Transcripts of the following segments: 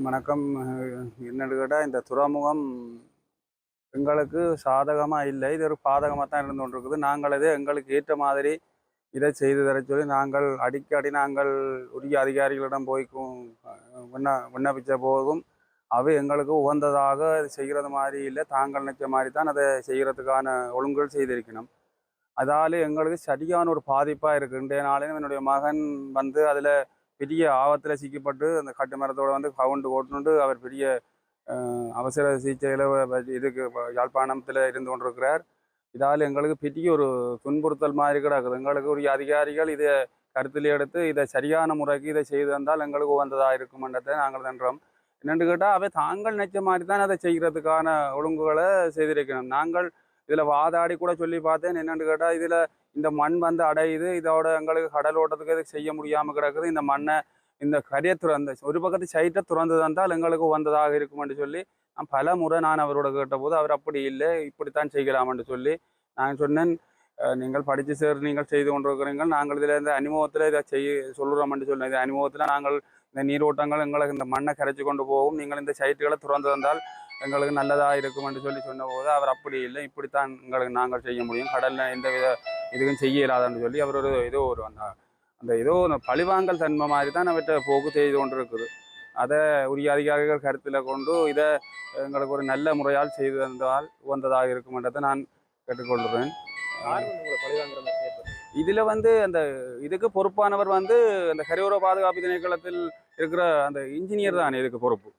வணக்கம். என்னன்னு கேட்டால் இந்த துறைமுகம் எங்களுக்கு சாதகமாக இல்லை, இது ஒரு பாதகமாக தான் இருந்து கொண்டிருக்குது. நாங்கள் இது எங்களுக்கு ஏற்ற மாதிரி இதை செய்து தர சொல்லி நாங்கள் உரிய அதிகாரிகளிடம் போய் விண்ணப்பித்த போதும் அவை எங்களுக்கு உகந்ததாக செய்கிறது மாதிரி இல்லை. தாங்கள் நினைச்ச மாதிரி தான் அதை செய்கிறதுக்கான ஒழுங்குகள் செய்திருக்கணும். அதால் எங்களுக்கு சரியான ஒரு பாதிப்பாக இருக்குது. இன்றைய நாளிலும் என்னுடைய மகன் அதில் பெரிய ஆபத்தில் சிக்கப்பட்டு அந்த கட்டு மரத்தோடு கவுண்டு ஓட்டுனுண்டு அவர் பெரிய அவசர சிகிச்சையில் இதுக்கு யாழ்ப்பாணத்தில் இருந்து கொண்டிருக்கிறார். இதால் எங்களுக்கு பெரிய ஒரு துன்புறுத்தல் மாதிரி கிடக்குது. எங்களுக்கு ஒரு அதிகாரிகள் இதை கருத்தில் எடுத்து இதை சரியான முறைக்கு இதை செய்து தந்தால் எங்களுக்கு உகந்ததாக இருக்குமென்றதை நாங்கள் தன்றோம். என்னென்னு கேட்டால் அவை தாங்கள் நினைச்ச மாதிரி தான் அதை செய்கிறதுக்கான ஒழுங்குகளை செய்திருக்கணும். நாங்கள் இதில் வாதாடி கூட சொல்லி பார்த்தேன். என்னென்னு கேட்டால் இதில் இந்த மண் அடையுது, இதோட எங்களுக்கு கடல் ஓட்டத்துக்கு இது செய்ய முடியாமல் கிடக்குது. இந்த மண்ணை இந்த கரையை துறந்து ஒரு பக்கத்து சைட்டை துறந்து தந்தால் எங்களுக்கு வந்ததாக இருக்குமென்று சொல்லி பல முறை நான் அவரோட கேட்டபோது அவர் அப்படி இல்லை, இப்படித்தான் செய்யலாமென்று சொல்லி நான் சொன்னேன். நீங்கள் படித்து நீங்கள் செய்து கொண்டிருக்கிறீர்கள், நாங்கள் இதில் இந்த அனுபவத்தில் இதை சொல்லுறோம்னு சொன்னேன். இந்த அனுபவத்தில் நாங்கள் இந்த நீரோட்டங்கள் எங்களுக்கு இந்த மண்ணை கரைச்சி கொண்டு போகும், நீங்கள் இந்த சைட்டுகளை துறந்து தந்தால் எங்களுக்கு நல்லதாக இருக்குமென்று சொன்னபோது அவர் அப்படி இல்லை, இப்படித்தான் நாங்கள் செய்ய முடியும், கடலில் எந்த வித இதுவும் செய்ய இயலாதான்னு சொல்லி அவர் ஒரு அந்த பழிவாங்கல் தன்மை மாதிரி தான் அவற்றை போக்கு செய்து கொண்டு இருக்குது. அதை உரிய அதிகாரிகள் கருத்தில் கொண்டு இதை எங்களுக்கு ஒரு நல்ல முறையால் செய்து தந்தால் உகந்ததாக இருக்குமென்றதை நான் கேட்டுக்கொள்கிறேன். இதில் அந்த இதுக்கு பொறுப்பானவர் அந்த கரையோர பாதுகாப்பு திணைக்களத்தில் இருக்கிற அந்த இன்ஜினியர் தான் இதுக்கு பொறுப்பு.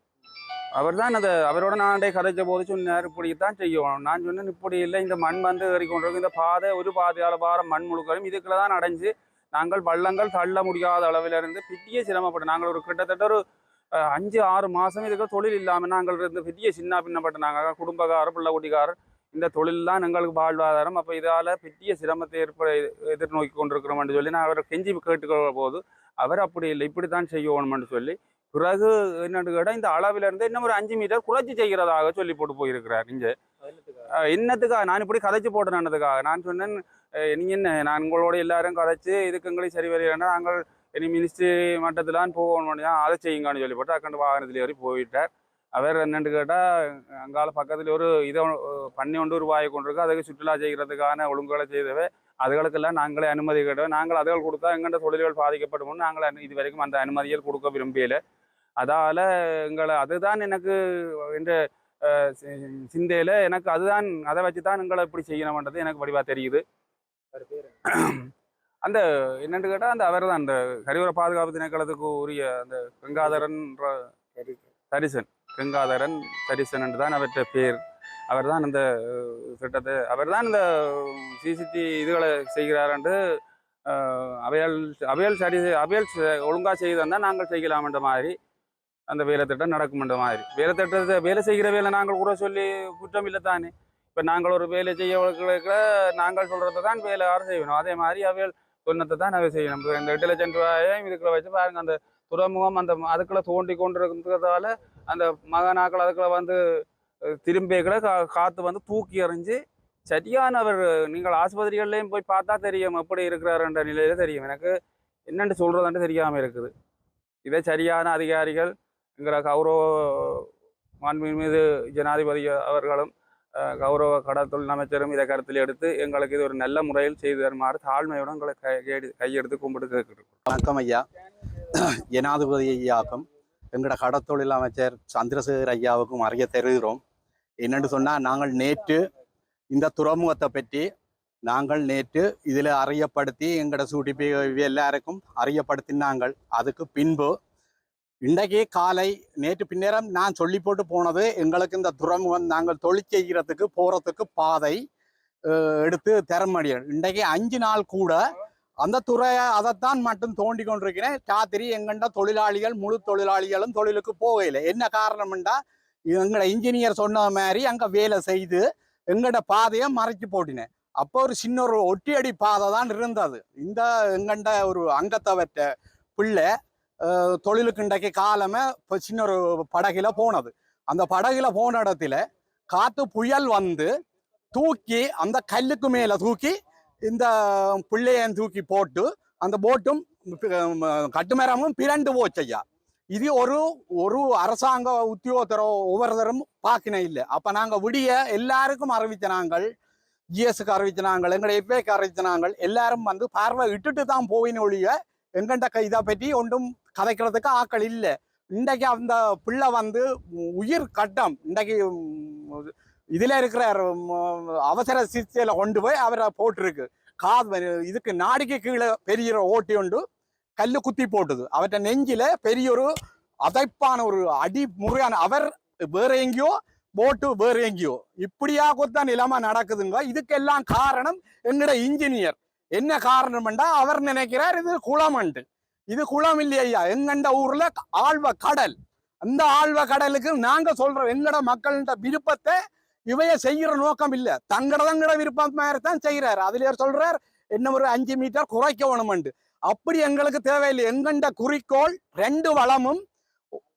அவர் தான் அவரோட நான் கதைச்ச போது சொன்னார், இப்படித்தான் செய்யணும். நான் சொன்னேன், இப்படி இல்லை, இந்த மண் ஏறிக்கொண்டிருக்கும், இந்த பாதை ஒரு பாதையால் பாரம் மண் முழுக்களும் இதுக்குள்ள தான் அடைஞ்சு நாங்கள் வள்ளங்கள் தள்ள முடியாத அளவிலிருந்து பெரிய சிரமப்பட்டு நாங்கள் ஒரு கிட்டத்தட்ட ஒரு 5-6 மாதம் இதுக்கு தொழில் இல்லாமல் நாங்கள் இருந்து பெரிய சின்ன பின்னப்பட்டு நாங்கள் குடும்பக்காரர் பிள்ளை குட்டிக்காரர் இந்த தொழில் தான் எங்களுக்கு வாழ்வாதாரம். அப்போ இதால் பெரிய சிரமத்தை எதிர்நோக்கி கொண்டிருக்கிறோம்னு சொல்லி நான் அவரை கெஞ்சி கேட்டுக்கிற போது அவர் அப்படி இல்லை, இப்படித்தான் செய்யணும்னு சொல்லி பிறகு என்னன்னு கேட்டால் இந்த அளவிலிருந்து இன்னும் ஒரு 5 மீட்டர் குறைச்சி செய்கிறதாக சொல்லி போட்டு போயிருக்கிறார். இங்கே என்னத்துக்காக நான் இப்படி கதைச்சு போட்டேன்னதுக்காக நான் சொன்னேன், நீங்கள் என்ன நான் உங்களோட எல்லாரும் கதைச்சு இதுக்கு எங்களுக்கு சரி வரையில்லைன்னா நாங்கள் இனி மினிஸ்ட்ரி மட்டத்திலான் போகணும், அதை செய்யுங்கன்னு சொல்லி போட்டு அக்கண்டு வாகனத்தில் ஏறி போயிட்டார். அவர் என்னென்னு கேட்டால் அங்கால பக்கத்தில் ஒரு இதை பண்ணி கொண்டு ரூபாயை கொண்டிருக்கு, அதுக்கு சுற்றுலா செய்கிறதுக்கான ஒழுங்குகளை செய்தவை அதுகளுக்கெல்லாம் நாங்களே அனுமதி கேட்டோம். நாங்கள் அதுகள் கொடுத்தா எங்கள்கிட்ட தொழில்கள் பாதிக்கப்படும், நாங்கள் இது வரைக்கும் அந்த அனுமதிகள் கொடுக்க விரும்பல. அதால் அதுதான் எனக்கு என்ற சிந்தையில் எனக்கு அதுதான் அதை வச்சு தான் எங்களை இப்படி செய்யணும்ன்றது எனக்கு வடிவாக தெரியுது. அந்த என்னென்னு கேட்டால் அவர் தான் அந்த கரையோர பாதுகாப்பு திணைக்களத்துக்கு உரிய அந்த கங்காதரன் தரிசன் என்று தான் அவற்ற பேர். அவர் தான் அந்த திட்டத்தை அவர் தான் இந்த சிசிடி இதுகளை செய்கிறார் என்று அவையல் ஒழுங்காக செய்து தந்தால் நாங்கள் செய்யலாம்ன்ற மாதிரி அந்த வேலை திட்டம் நடக்கும்ன்ற மாதிரி வேலை திட்டத்தை வேலை செய்கிற வேலை நாங்கள் கூட சொல்லி குற்றம் இல்லை தானே. இப்போ நாங்கள் ஒரு வேலை செய்ய நாங்கள் சொல்கிறத தான் வேலை யாரும் செய்யணும், அதே மாதிரி அவையல் சொன்னதை தான் நாங்கள் செய்யணும். இந்த 8 லட்சம் ரூபாயும் இதுக்குள்ள வச்சு பாருங்கள், அந்த துறைமுகம் அந்த அதுக்குள்ளே தோண்டி கொண்டு இருக்கிறதால அந்த மகனாக்கள் அதுக்குள்ள திரும்பிகளை காற்று தூக்கி எறிஞ்சு சரியானவர். நீங்கள் ஆஸ்பத்திரிகள்லையும் போய் பார்த்தா தெரியும் எப்படி இருக்கிறாருன்ற நிலையில தெரியும். எனக்கு என்னென்னு சொல்கிறதுன்ட்டு தெரியாமல் இருக்குது. இதை சரியான அதிகாரிகள் என்கிற கௌரவ மாண்பின் மீது ஜனாதிபதி அவர்களும் கௌரவ கடல் தொழில் அமைச்சரும் இதை கருத்தில் எடுத்து எங்களுக்கு இது ஒரு நல்ல முறையில் செய்து தருமாறு தாழ்மையுடன் எங்களை கையெடுத்து கும்பிட்டு கேட்கிறோம். வணக்கம் ஐயா. ஜனாதிபதி ஐயாவுக்கும் எங்களோட கடற்தொழில் அமைச்சர் சந்திரசேகர் ஐயாவுக்கும் அறிய தருகிறோம். என்னென்னு சொன்னால், நாங்கள் நேற்று இந்த துறைமுகத்தை பற்றி இதில் அறியப்படுத்தி எங்களோட சூட்டிப்பி எல்லாருக்கும் அறியப்படுத்தினாங்கள். அதுக்கு பின்பு இன்றைக்கு காலை நேற்று பின்னேரம் நான் சொல்லி போட்டு போனது, எங்களுக்கு இந்த துறைமுகம் நாங்கள் தொழில் செய்கிறதுக்கு போகிறதுக்கு பாதை எடுத்து தரமடியும். இன்றைக்கு 5 நாள் கூட அந்த துறையை அதைத்தான் மட்டும் தோண்டி கொண்டிருக்கிறேன். ராத்திரி எங்கண்ட தொழிலாளிகள் முழு தொழிலாளிகளும் தொழிலுக்கு போகலை. என்ன காரணம்டா, எங்களோட இன்ஜினியர் சொன்ன மாதிரி அங்கே வேலை செய்து எங்களோட பாதையை மறைச்சி போட்டினேன். அப்போ ஒரு சின்ன ஒரு ஒட்டியடி பாதை தான் இருந்தது. இந்த எங்கண்ட ஒரு அங்கத்தவற்ற பிள்ளை தொழிலுக்கு இன்றைக்கு காலமே இப்போ சின்ன ஒரு படகுல போனது. அந்த படகுல போன இடத்துல காற்று புயல் தூக்கி அந்த கல்லுக்கு மேலே தூக்கி இந்த பிள்ளையன் தூக்கி போட்டு அந்த போட்டும் கட்டுமரமும் பிறண்டு போச்சையா. இது ஒரு ஒரு அரசாங்க உத்தியோகத்தரோ ஒவ்வொருத்தரும் பார்க்கின இல்லை. அப்ப நாங்க விடிய எல்லாருக்கும் அறிவிச்ச நாங்கள், ஜிஎஸ்க்கு அறிவிச்ச நாங்கள், எங்களுடைய எஃப்ஏக்கு அறிவிச்ச நாங்கள், எல்லாரும் வந்து பார்வை இட்டுட்டு தான் போவின ஒழிய எங்கண்ட இதை பற்றி ஒன்றும் கதைக்கிறதுக்கு ஆக்கள் இல்லை. இன்றைக்கு அந்த பிள்ளை வந்து உயிர் கட்டம் இன்றைக்கு இதுல இருக்கிற அவசர சிகிச்சையில கொண்டு போய் அவரை போட்டிருக்கு. இதுக்கு நாடிக்கு கீழே பெரிய ஓட்டி உண்டு, கல்லு குத்தி போட்டுது. அவற்றை நெஞ்சில பெரிய ஒரு அதைப்பான ஒரு அடி முறையான அவர் வேற எங்கேயோ போட்டு வேற எங்கேயோ இப்படியாகத்தான் நிலைமை நடக்குதுங்க. இதுக்கெல்லாம் காரணம் எங்கட இன்ஜினியர். என்ன காரணம்டா அவர் நினைக்கிறார் இது குளம்ண்டு. இது குளம் இல்லையா, எங்கண்ட ஊர்ல ஆழ்வ கடல். அந்த ஆழ்வ கடலுக்கு நாங்க சொல்றோம் எங்கட மக்கள்கிட்ட விருப்பத்தை இவைய செய்யற நோக்கம் இல்ல, தங்கட விருப்பம் மாதிரி தான் செய்யறாரு. அதுல சொல்றார் என்ன ஒரு 5 மீட்டர் குறைக்க வேணும்ண்டு. அப்படி எங்களுக்கு தேவையில்லை. எங்கண்ட குறிக்கோள் 2 வளமும்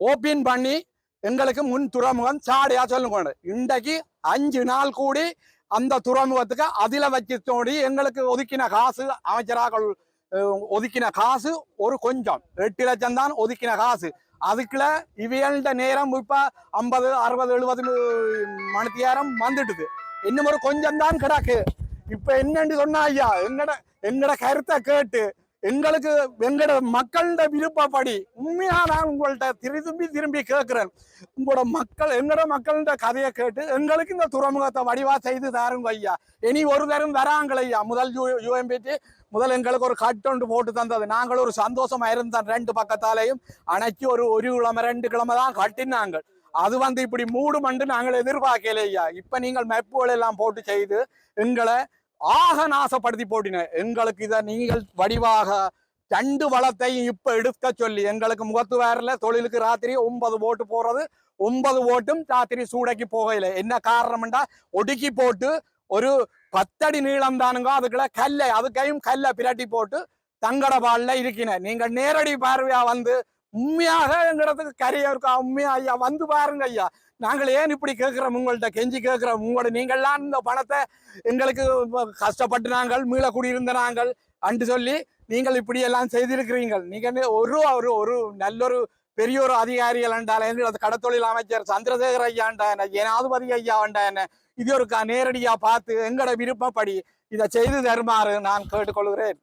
ஓப்பன் பண்ணி எங்களுக்கு முன் துறைமுகம் சாடியா சொல்லுங்க. இன்றைக்கு 5 நாள் கூடி அந்த துறைமுகத்துக்கு அதில வச்சு தோண்டி எங்களுக்கு ஒதுக்கின காசு, அமைச்சராக ஒதுக்கின காசு ஒரு கொஞ்சம் 8 லட்சம் தான் ஒதுக்கின காசு. அதுக்குள்ள இவையல்ட நேரம் இப்ப 50, 60, 70 மணித்தியாரம் வந்துட்டுது. இன்னும் ஒரு கொஞ்சம் தான் கிடக்கு. இப்ப என்னன்னு சொன்னா ஐயா, எங்கட கருத்தை கேட்டு எங்களுக்கு எங்கட மக்களோட விருப்பப்படி உண்மையா நான் உங்கள்கிட்ட திரும்பி கேட்கிறேன். எங்கட மக்களோட கதையை கேட்டு எங்களுக்கு இந்த துறைமுகத்தை வடிவா செய்து தாருங்க ஐயா. இனி ஒரு தரம் வராங்கள் ஐயா. முதல் யூஎம்பிடி முதல் எங்களுக்கு ஒரு கட்டொண்டு போட்டு தந்தது. நாங்கள் ஒரு சந்தோஷமா இருந்தோம். 2 பக்கத்தாலையும் அணைச்சி ஒரு கிழமை 2 கிழமை தான் கட்டினாங்க. அது வந்து இப்படி மூடுமண்டு நாங்கள் எதிர்பார்க்கல ஐயா. இப்ப நீங்கள் மெப்புகள் எல்லாம் போட்டு செய்து எங்களை ஆக நாசப்படுத்தி போட்டின. எங்களுக்கு இதை நீங்கள் வடிவாக 2 வளத்தையும் இப்ப எடுக்க சொல்லி எங்களுக்கு முகத்து வேறல தொழிலுக்கு ராத்திரி 9 ஓட்டு போறது, 9 ஓட்டும் ராத்திரி சூடைக்கு போகல. என்ன காரணம்டா ஒடுக்கி போட்டு ஒரு 10 அடி நீளம் தானுங்க. அதுக்குள்ள அதுக்கையும் கல்லை பிரட்டி போட்டு தங்கட பால்ல இருக்கின. நீங்க நேரடி பார்வையா வந்து உண்மையாக எங்கிறதுக்கு கரையா இருக்கா உண்மையா ஐயா வந்து பாருங்க ஐயா. நாங்கள் ஏன் இப்படி கேட்கிறோம், உங்கள்கிட்ட கெஞ்சி கேட்கிறோம். உங்களோட நீங்கள்லாம் இந்த பணத்தை எங்களுக்கு கஷ்டப்பட்டு நாங்கள் மீள குடியிருந்த நாங்கள் அன்று சொல்லி நீங்கள் இப்படி எல்லாம் செய்திருக்கிறீர்கள். நீங்க ஒரு நல்லொரு பெரிய ஒரு அதிகாரிகள் என்றால் எங்களது கடத்தொழில் அமைச்சர் சந்திரசேகர் ஐயாண்டான, ஜனாதிபதி ஐயாண்டான இது ஒரு நேரடியா பார்த்து எங்களோட விருப்பப்படி இதை செய்து தருமாறு நான் கேட்டுக்கொள்கிறேன்.